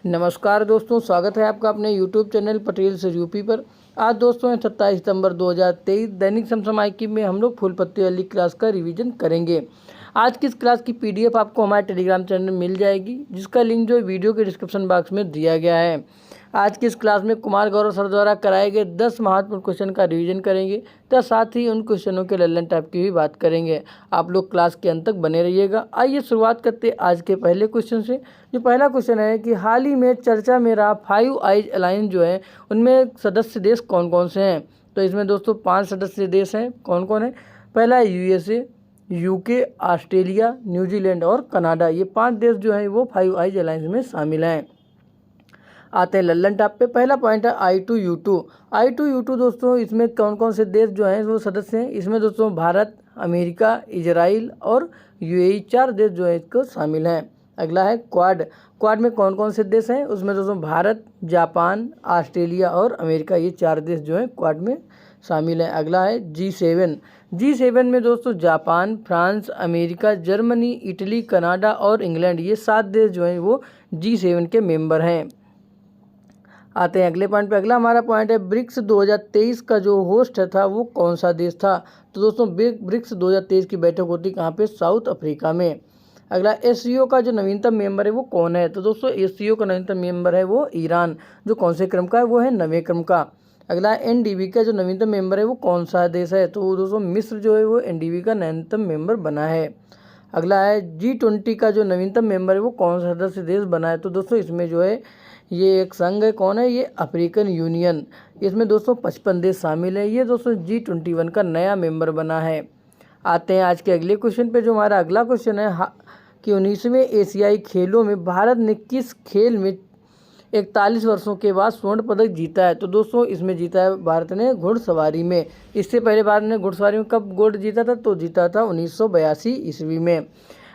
नमस्कार दोस्तों, स्वागत है आपका अपने YouTube चैनल पटेल से यूपी पर। आज दोस्तों है 27 सितंबर 2023। दैनिक समसामयिकी में हम लोग फूल पत्ती वाली क्लास का रिवीजन करेंगे। आज की इस क्लास की PDF आपको हमारे टेलीग्राम चैनल में मिल जाएगी, जिसका लिंक जो वीडियो के डिस्क्रिप्शन बॉक्स में दिया गया है। आज की इस क्लास में कुमार गौरव सर द्वारा कराए गए 10 महत्वपूर्ण क्वेश्चन का रिवीजन करेंगे तथा साथ ही उन क्वेश्चनों के लल्लन टाइप की भी बात करेंगे। आप लोग क्लास के अंत तक बने रहिएगा। आइए शुरुआत करते हैं आज के पहले क्वेश्चन से। जो पहला क्वेश्चन है कि हाल ही में चर्चा में रहा 5 आइज अलायंस जो है उनमें सदस्य देश कौन कौन से हैं। तो इसमें दोस्तों 5 सदस्य देश हैं। कौन कौन है? पहला है USA, UK, ऑस्ट्रेलिया, न्यूजीलैंड और कनाडा। ये 5 देश जो हैं वो 5 आइज अलायंस में शामिल हैं। आते हैं लल्लन टॉप पे। पहला पॉइंट है I2U2 दोस्तों, इसमें कौन कौन से देश जो हैं वो सदस्य हैं। इसमें दोस्तों भारत, अमेरिका, इजराइल और UAE 4 देश जो है इसको शामिल हैं। अगला है क्वाड में कौन कौन से देश हैं। उसमें दोस्तों भारत, जापान, ऑस्ट्रेलिया और अमेरिका, ये 4 देश जो हैं क्वाड में शामिल हैं। अगला है G7 में दोस्तों Japan, France, America, Germany, Italy, Canada और इंग्लैंड, ये 7 देश जो हैं वो G7 के मेंबर हैं। आते हैं अगले पॉइंट पे। अगला हमारा पॉइंट है ब्रिक्स 2023 का जो होस्ट था वो कौन सा देश था। तो दोस्तों ब्रिक्स 2023 की बैठक होती कहाँ पे? साउथ अफ्रीका में। अगला SCO का जो नवीनतम मेंबर है वो कौन है। तो दोस्तों SCO का नवीनतम मेंबर है वो ईरान, जो कौन से क्रम का है? वो है 9वें क्रम का। अगला NDB का जो नवीनतम मेंबर है वो कौन सा देश है। तो दोस्तों मिस्र जो है वो NDB का नवीनतम मेंबर बना है। अगला है G20 का जो नवीनतम मेंबर है वो कौन सा सदस्य देश बना है। तो दोस्तों इसमें जो है ये एक संघ है। कौन है? ये अफ्रीकन यूनियन। इसमें दोस्तों 55 देश शामिल हैं। ये दोस्तों G21 का नया मेंबर बना है। आते हैं आज के अगले क्वेश्चन पे। जो हमारा अगला क्वेश्चन है कि 19वें एशियाई खेलों में भारत ने किस खेल में 41 वर्षों के बाद स्वर्ण पदक जीता है। तो दोस्तों इसमें जीता है भारत ने घुड़सवारी में। इससे पहले भारत ने घुड़सवारी में कब गोल्ड जीता था? तो जीता था 1982 ईस्वी में।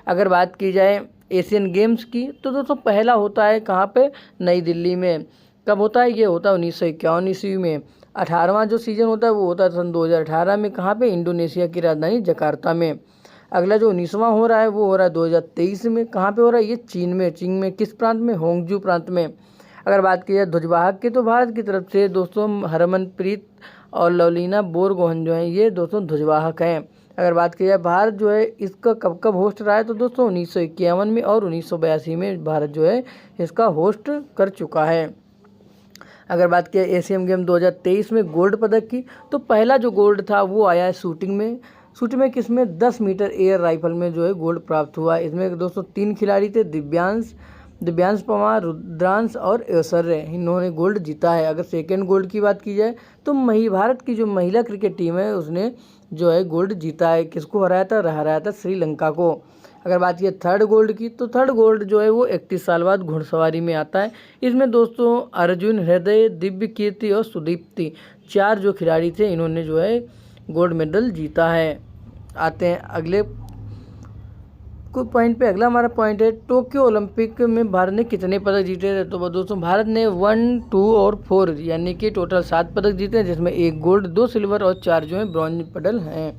अगर बात की जाए एशियन गेम्स की, तो दोस्तों पहला होता है कहाँ पे? नई दिल्ली में। कब होता है? ये होता है 1951 ईस्वी में। 18वां जो सीजन होता है वो होता है सन 2018 में। कहाँ पे? इंडोनेशिया की राजधानी जकार्ता में। अगला जो 19वां हो रहा है वो हो रहा है 2023 में। कहाँ पे हो रहा है? ये चीन में। किस प्रांत में? होंगजू प्रांत में। अगर बात की जाए ध्वजवाहक की, तो भारत की तरफ से दोस्तों हरमनप्रीत और लवलीना बोरगोहन जो हैं ये दोस्तों ध्वजवाहक हैं। अगर बात की जाए भारत जो है इसका कब कब होस्ट रहा है, तो दोस्तों 1951 में और 1982 में भारत जो है इसका होस्ट कर चुका है। अगर बात की जाए एशियन गेम 2023 में गोल्ड पदक की, तो पहला जो गोल्ड था वो आया है शूटिंग में। किसमें? 10 मीटर एयर राइफल में जो है गोल्ड प्राप्त हुआ। इसमें दोस्तों 3 खिलाड़ी थे, दिव्यांश पवार, रुद्रांश और ऐश्वर्य, इन्होंने गोल्ड जीता है। अगर सेकेंड गोल्ड की बात की जाए तो भारत की जो महिला क्रिकेट टीम है उसने जो है गोल्ड जीता है। किसको हराया था? श्रीलंका को। अगर बात की थर्ड गोल्ड की, तो थर्ड गोल्ड जो है वो 31 साल बाद घुड़सवारी में आता है। इसमें दोस्तों अर्जुन, हृदय, दिव्य कीर्ति और सुदीप्ति, 4 जो खिलाड़ी थे इन्होंने जो है गोल्ड मेडल जीता है। आते हैं अगले पॉइंट पे। अगला हमारा पॉइंट है टोक्यो ओलंपिक में भारत ने कितने पदक जीते थे। तो दोस्तों भारत ने 1, 2 और 4 यानी कि टोटल 7 पदक जीते हैं, जिसमें 1 गोल्ड, 2 सिल्वर और 4 जो है ब्रॉन्ज मेडल हैं।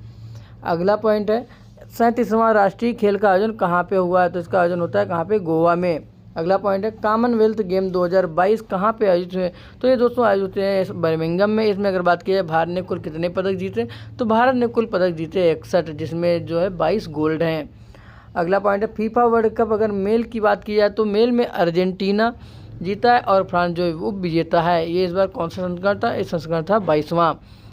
अगला पॉइंट है 37वां राष्ट्रीय खेल का आयोजन कहाँ पे हुआ है। तो इसका आयोजन होता है कहाँ पे? गोवा में। अगला पॉइंट है कॉमनवेल्थ गेम 2022 कहाँ पे आयोजित हुए। तो ये दोस्तों आयोजित हुए हैं बर्मिंघम में। इसमें अगर बात की जाए भारत ने कुल कितने पदक जीते, तो भारत ने कुल पदक जीते 61, जिसमें जो है 22 गोल्ड हैं। अगला पॉइंट है फीफा वर्ल्ड कप। अगर मेल की बात की जाए तो मेल में अर्जेंटीना जीता है और फ्रांस जो है वो विजेता है। ये इस बार कौन सा संस्करण था? इस संस्करण था 22वां।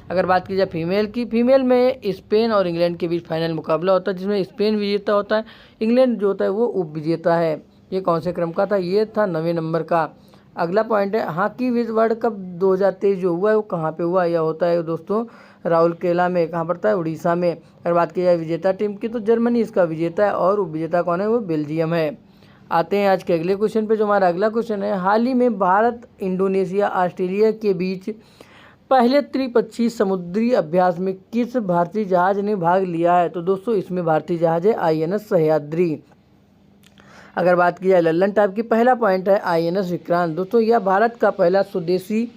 अगर बात की जाए फीमेल की, फीमेल में स्पेन और इंग्लैंड के बीच फाइनल मुकाबला होता है, जिसमें स्पेन विजेता होता है, इंग्लैंड जो होता है वो उप विजेता है। ये कौन से क्रम का था? ये था 9वें नंबर का। अगला पॉइंट है हॉकी वर्ल्ड कप 2023 जो हुआ है वो कहाँ पे हुआ? यह होता है दोस्तों राउरकेला में। कहाँ पड़ता है? उड़ीसा में। अगर बात की जाए विजेता टीम की, तो जर्मनी इसका विजेता है और उपविजेता कौन है? वो बेल्जियम है। आते हैं आज के अगले क्वेश्चन पे। जो हमारा अगला क्वेश्चन है हाल ही में भारत, इंडोनेशिया, ऑस्ट्रेलिया के बीच पहले त्रिपक्षीय समुद्री अभ्यास में किस भारतीय जहाज ने भाग लिया है। तो दोस्तों इसमें भारतीय जहाज है INS सह्याद्री। अगर बात की जाए लल्लन टाइप की, पहला पॉइंट है INS विक्रांत। दोस्तों यह भारत का पहला स्वदेशी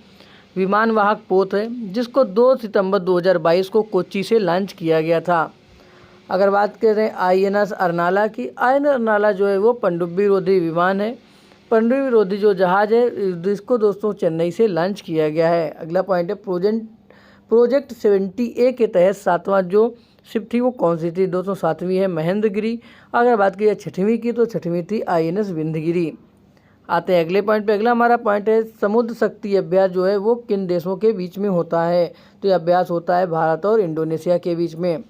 विमानवाहक पोत है, जिसको 2 सितंबर 2022 को कोच्चि से लॉन्च किया गया था। अगर बात करें INS अर्नाला की, INS अर्नाला जो है वो पनडुब्बी रोधी विमान है, पनडुब्बी विरोधी जो जहाज है जिसको दोस्तों चेन्नई से लॉन्च किया गया है। अगला पॉइंट है प्रोजेक्ट 70A के तहत 7वां जो शिप थी वो कौन सी थी दोस्तों? 7वीं है महेंद्रगिरी। अगर बात की जाए 6वीं की तो 6वीं थी INS विंध्यगिरी। आते हैं अगले पॉइंट पे। अगला हमारा पॉइंट है समुद्र शक्ति अभ्यास जो है वो किन देशों के बीच में होता है? तो यह अभ्यास होता है भारत और इंडोनेशिया के बीच में।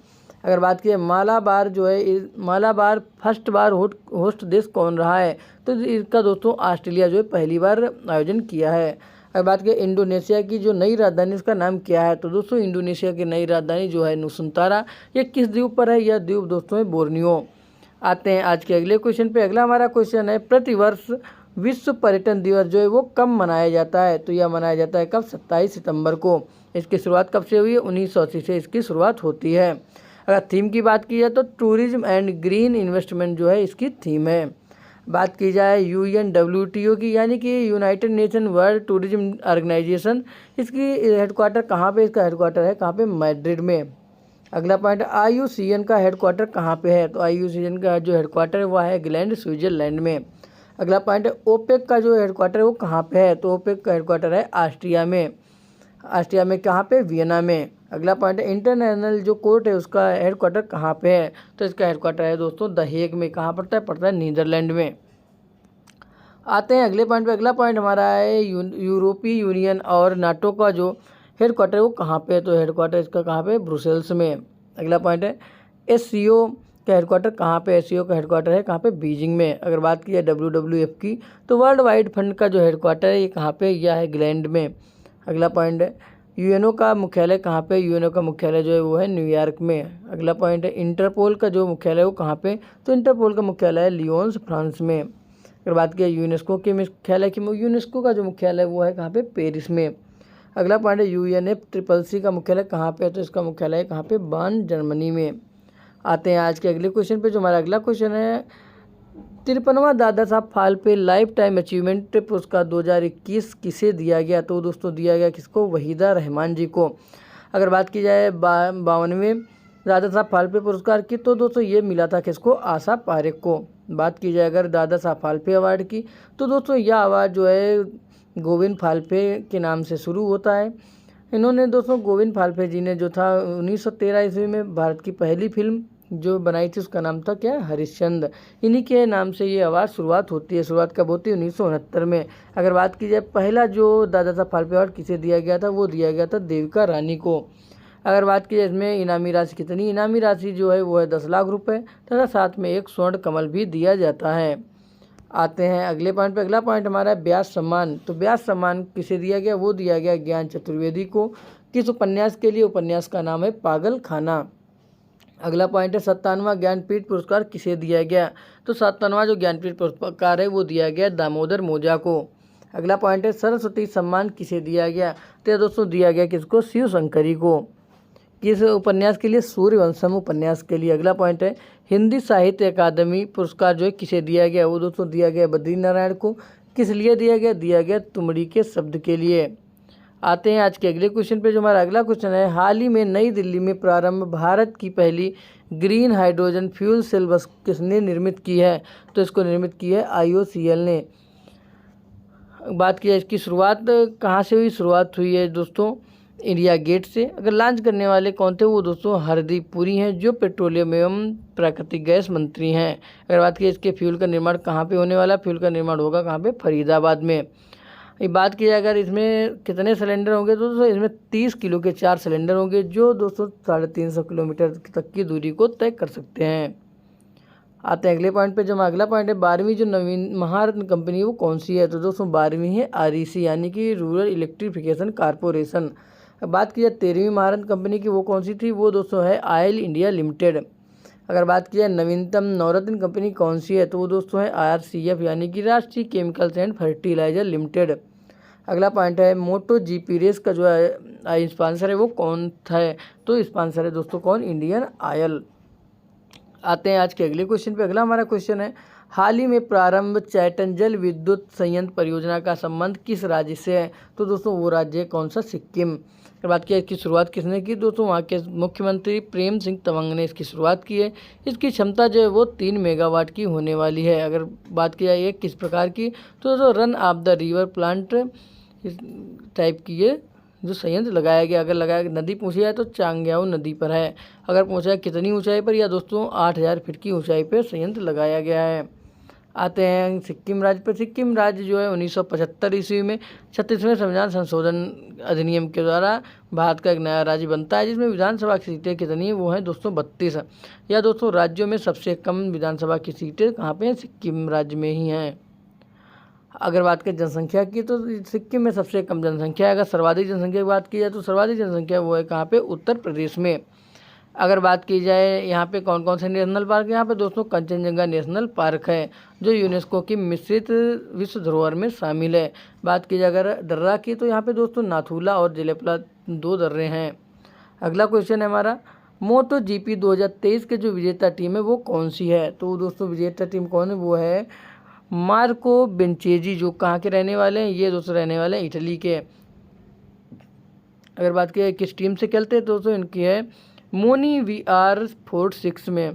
अगर बात की मालाबार जो है मालाबार फर्स्ट बार होस्ट देश कौन रहा है? तो इसका दोस्तों ऑस्ट्रेलिया जो है पहली बार आयोजन किया है। अगर बात करें इंडोनेशिया की जो नई राजधानी इसका नाम क्या है? तो दोस्तों इंडोनेशिया की नई राजधानी जो है नुसंतारा। यह किस द्वीप पर है? यह द्वीप दोस्तों है बोर्नियो। आते हैं आज के अगले क्वेश्चन पे। अगला हमारा क्वेश्चन है प्रतिवर्ष विश्व पर्यटन दिवस जो है वो कब मनाया जाता है? तो यह मनाया जाता है कब? 27 सितंबर को। इसकी शुरुआत कब से हुई है? 1980 से इसकी शुरुआत होती है। अगर थीम की बात की जाए तो टूरिज्म एंड ग्रीन इन्वेस्टमेंट जो है इसकी थीम है। बात की जाए UNWTO की यानी कि united nation world tourism organisation, इसकी हेडक्वार्टर कहाँ पे? इसका हेडक्वार्टर है कहाँ पे? मैड्रिड में। अगला पॉइंट IUCN का हेडक्वार्टर कहाँ पे है? तो IUCN का जो हेडक्वार्टर है वह है ग्लैंड स्विट्जरलैंड में। अगला पॉइंट है ओपेक का जो हेडक्वार्टर है वो कहाँ पे है? तो ओपेक का हेडक्वार्टर है ऑस्ट्रिया में। ऑस्ट्रिया में कहाँ पे? वियना में। अगला पॉइंट है इंटरनेशनल जो कोर्ट है उसका हेडक्वार्टर कहाँ पे है? तो इसका हेडक्वार्टर है दोस्तों द हेग में। कहाँ पड़ता है? पड़ता है नीदरलैंड में। आते हैं अगले पॉइंट पे। अगला पॉइंट हमारा है यूरोपीय यूनियन और नाटो का जो हेडक्वार्टर है वो कहाँ पे है? तो हेडक्वार्टर इसका कहाँ पे? ब्रुसेल्स में। अगला पॉइंट है SCO का हेडक्वार्टर कहाँ पे? SCO का हेडक्वार्टर है कहाँ पे? बीजिंग में। अगर बात की जाए WWF की तो वर्ल्ड वाइड फंड का जो हेडक्वार्टर है ये कहाँ पे? यह है ग्लैंड में। अगला पॉइंट है UNO का मुख्यालय कहाँ पे? UNO का मुख्यालय जो है वो है न्यूयॉर्क में। अगला पॉइंट है इंटरपोल का जो मुख्यालय है वो कहाँ पे? तो इंटरपोल का मुख्यालय है लियोन्स फ्रांस में। अगर बात की यूनेस्को के मुख्यालय की यूनेस्को का जो मुख्यालय वो है कहाँ पे? पेरिस में। अगला पॉइंट है UNFCCC का मुख्यालय कहाँ पे है? तो इसका मुख्यालय कहाँ पे? बर्न जर्मनी में। आते हैं आज के अगले क्वेश्चन पे। जो हमारा अगला क्वेश्चन है 53वां Dada Saheb Phalke life time achievement पुरस्कार 2021 किसे दिया गया? तो दोस्तों दिया गया किसको? वहीदा रहमान जी को। अगर बात की जाए 52वें दादा साहब फाल्के पुरस्कार की तो दोस्तों ये मिला था किसको? आशा पारेख को। बात की जाए अगर दादा साहब फाल्के अवार्ड की तो दोस्तों यह अवार्ड जो है गोविंद फाल्के के नाम से शुरू होता है। इन्होंने दोस्तों गोविंद फाल्के जी ने जो था 1913 ईस्वी में भारत की पहली फिल्म जो बनाई थी उसका नाम था क्या? हरिश्चंद्र। इन्हीं के नाम से ये अवार्ड शुरुआत होती है। शुरुआत कब होती है? 1969 में। अगर बात की जाए पहला जो दादा साहब फाल्के अवार्ड किसे दिया गया था? वो दिया गया था देविका रानी को। अगर बात की जाए इसमें इनामी राशि कितनी? इनामी राशि जो है वो है 10 लाख रुपए तथा साथ में एक स्वर्ण कमल भी दिया जाता है। आते हैं अगले पॉइंट पे। अगला पॉइंट हमारा है व्यास सम्मान। तो व्यास सम्मान किसे दिया गया? वो दिया गया ज्ञान चतुर्वेदी को। किस उपन्यास के लिए? उपन्यास का नाम है पागल खाना। अगला पॉइंट है 57वां ज्ञानपीठ पुरस्कार किसे दिया गया? तो 57वां जो ज्ञानपीठ पुरस्कार है वो दिया गया दामोदर मोजा को। अगला पॉइंट है सरस्वती सम्मान किसे दिया गया? तो दोस्तों दिया गया किसको? शिव शंकरी को। किस उपन्यास के लिए? सूर्यवंशम उपन्यास के लिए। अगला पॉइंट है हिंदी साहित्य अकादमी पुरस्कार जो है किसे दिया गया? वो दोस्तों दिया गया बद्री नारायण को। किस लिए दिया गया? दिया गया तुमड़ी के शब्द के लिए। आते हैं आज के अगले क्वेश्चन पे। जो हमारा अगला क्वेश्चन है हाल ही में नई दिल्ली में प्रारंभ भारत की पहली ग्रीन हाइड्रोजन फ्यूल सेल बस किसने निर्मित की है? तो इसको निर्मित की है IOCL ने। बात की है इसकी शुरुआत कहाँ से हुई? शुरुआत हुई है दोस्तों इंडिया गेट से। अगर लॉन्च करने वाले कौन थे? वो दोस्तों हरदीप पुरी हैं जो पेट्रोलियम एवं प्राकृतिक गैस मंत्री हैं। अगर बात की इसके फ्यूल का निर्माण कहाँ पे होने वाला? फ्यूल का निर्माण होगा कहाँ पे? फरीदाबाद में। बात की जाए अगर इसमें कितने सिलेंडर होंगे तो दोस्तों इसमें 30 किलो के 4 सिलेंडर होंगे जो दोस्तों 350 किलोमीटर तक की दूरी को तय कर सकते हैं। आते हैं अगले पॉइंट पे। जो अगला पॉइंट है 12वीं जो नवीन महारत्न कंपनी वो कौन सी है? तो दोस्तों 12वीं है REC यानी कि रूरल इलेक्ट्रिफिकेशन कारपोरेशन। बात की जाए 13वीं महारत्न कंपनी की वो कौन सी थी? वो दोस्तों है ऑयल इंडिया लिमिटेड। अगर बात की जाए नवीनतम नवरत्न कंपनी कौन सी है? तो वो दोस्तों है RCF यानी कि राष्ट्रीय केमिकल्स एंड फर्टिलाइजर लिमिटेड। अगला पॉइंट है मोटो GP रेस का जो है स्पॉन्सर है वो कौन था? तो स्पॉन्सर है दोस्तों कौन? Indian oil. आते हैं आज के अगले क्वेश्चन पे। अगला हमारा क्वेश्चन है हाल ही में प्रारंभ चैटन जल विद्युत संयंत्र परियोजना का संबंध किस राज्य से है? तो दोस्तों वो राज्य है कौन सा? सिक्किम। अगर बात किया इसकी शुरुआत किसने की? दोस्तों वहाँ के मुख्यमंत्री प्रेम सिंह तमंग ने इसकी शुरुआत की है। इसकी क्षमता जो है वो 3 मेगावाट की होने वाली है। अगर बात किया ये किस प्रकार की, तो दोस्तों run of the river plant इस टाइप की ये जो संयंत्र लगाया गया। अगर लगाया नदी पूछी जाए तो चांग्याओ नदी पर है। अगर पूछा है कितनी ऊंचाई पर, या दोस्तों 8000 फीट की ऊंचाई पर संयंत्र लगाया गया है। आते हैं सिक्किम राज्य पर। सिक्किम राज्य जो है 1975 ईस्वी में 36वें संविधान संशोधन अधिनियम के द्वारा भारत का एक नया राज्य बनता है, जिसमें विधानसभा की सीटें कितनी है? वो हैं दोस्तों 32। या दोस्तों राज्यों में सबसे कम विधानसभा की सीटें कहाँ पे हैं? सिक्किम राज्य में ही हैं। अगर बात करें जनसंख्या की, तो सिक्किम में सबसे कम जनसंख्या है। अगर सर्वाधिक जनसंख्या की बात की जाए तो सर्वाधिक जनसंख्या वो है कहाँ पे? उत्तर प्रदेश में। अगर बात की जाए यहाँ पे कौन कौन से नेशनल पार्क है, यहाँ पे दोस्तों कंचनजंगा नेशनल पार्क है जो यूनेस्को की मिश्रित विश्व धरोहर में शामिल है। बात की जाए अगर दर्रा की, तो यहाँ पे दोस्तों नाथूला और जलेपला 2 दर्रे हैं। अगला क्वेश्चन है हमारा, मोटो जीपी 2023 के जो विजेता टीम है वो कौन सी है? तो दोस्तों विजेता टीम कौन है? वो है मार्को बेंचेजी, जो कहाँ के रहने वाले हैं? ये दोस्तों रहने वाले हैं इटली के। अगर बात की किस टीम से खेलते हैं, तो दोस्तों इनकी है मोनी VR46 में।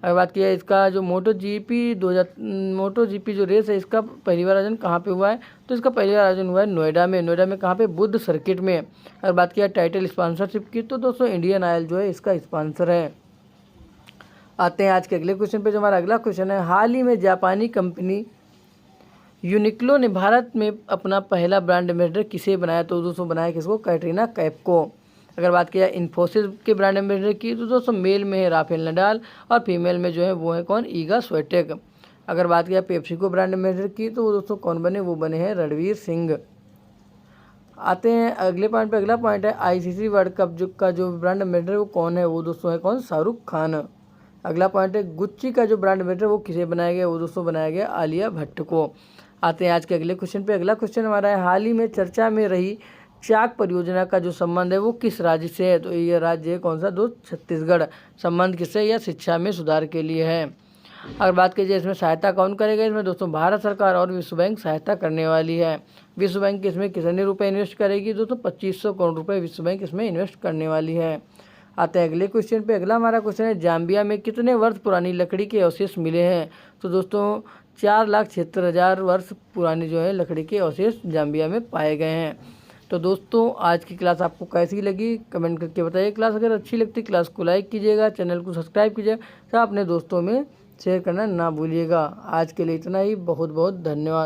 अगर बात किया इसका जो मोटो जीपी जो रेस है, इसका पहली बार आयोजन कहाँ पे हुआ है? तो इसका पहली बार आयोजन हुआ है नोएडा में। नोएडा में कहाँ पे? बुद्ध सर्किट में। अगर बात किया टाइटल स्पॉन्सरशिप की, तो दोस्तों इंडियन ऑयल जो है इसका स्पॉन्सर है। आते हैं आज के अगले क्वेश्चन पे। जो हमारा अगला क्वेश्चन है, हाल ही में जापानी कंपनी यूनिक्लो ने भारत में अपना पहला ब्रांड एम्बेसडर किसे बनाया? तो दोस्तों बनाया किसको? कैटरीना कैफ को। अगर बात किया इन्फोसिस के ब्रांड एम्बेसडर की, तो दोस्तों मेल में है राफेल नडाल और फीमेल में जो है वो है कौन? ईगा स्विएटेक। अगर बात किया पेप्सी को ब्रांड एम्बेसडर की, तो वो दोस्तों कौन बने? वो बने हैं रणवीर सिंह। आते हैं अगले पॉइंट पे। अगला पॉइंट है ICC वर्ल्ड कप का जो ब्रांड एम्बेसडर वो कौन है? वो दोस्तों है कौन? शाहरुख खान। अगला पॉइंट है गुच्ची का जो ब्रांड एम्बेसडर वो किसे बनाया गया? वो दोस्तों बनाया गया आलिया भट्ट को। आते हैं आज के अगले क्वेश्चन पे। अगला क्वेश्चन हमारा है, हाल ही में चर्चा में रही चाक परियोजना का जो संबंध है वो किस राज्य से है? तो ये राज्य है कौन सा? दोस्त छत्तीसगढ़। संबंध किससे? या शिक्षा में सुधार के लिए है। अगर बात कीजिए इसमें सहायता कौन करेगा? इसमें दोस्तों भारत सरकार और विश्व बैंक सहायता करने वाली है। विश्व बैंक इसमें कितने रुपए इन्वेस्ट करेगी? दोस्तों 2500 करोड़ रुपए विश्व बैंक इसमें इन्वेस्ट करने वाली है। आते हैं अगले क्वेश्चन पे। अगला हमारा क्वेश्चन है, जाम्बिया में कितने वर्ष पुरानी लकड़ी के अवशेष मिले हैं? तो दोस्तों 4,76,000 वर्ष पुरानी जो है लकड़ी के अवशेष जाम्बिया में पाए गए हैं। तो दोस्तों आज की क्लास आपको कैसी लगी कमेंट करके बताइए। क्लास अगर अच्छी लगती क्लास को लाइक कीजिएगा, चैनल को सब्सक्राइब कीजिएगा, अपने दोस्तों में शेयर करना ना भूलिएगा। आज के लिए इतना ही। बहुत बहुत धन्यवाद।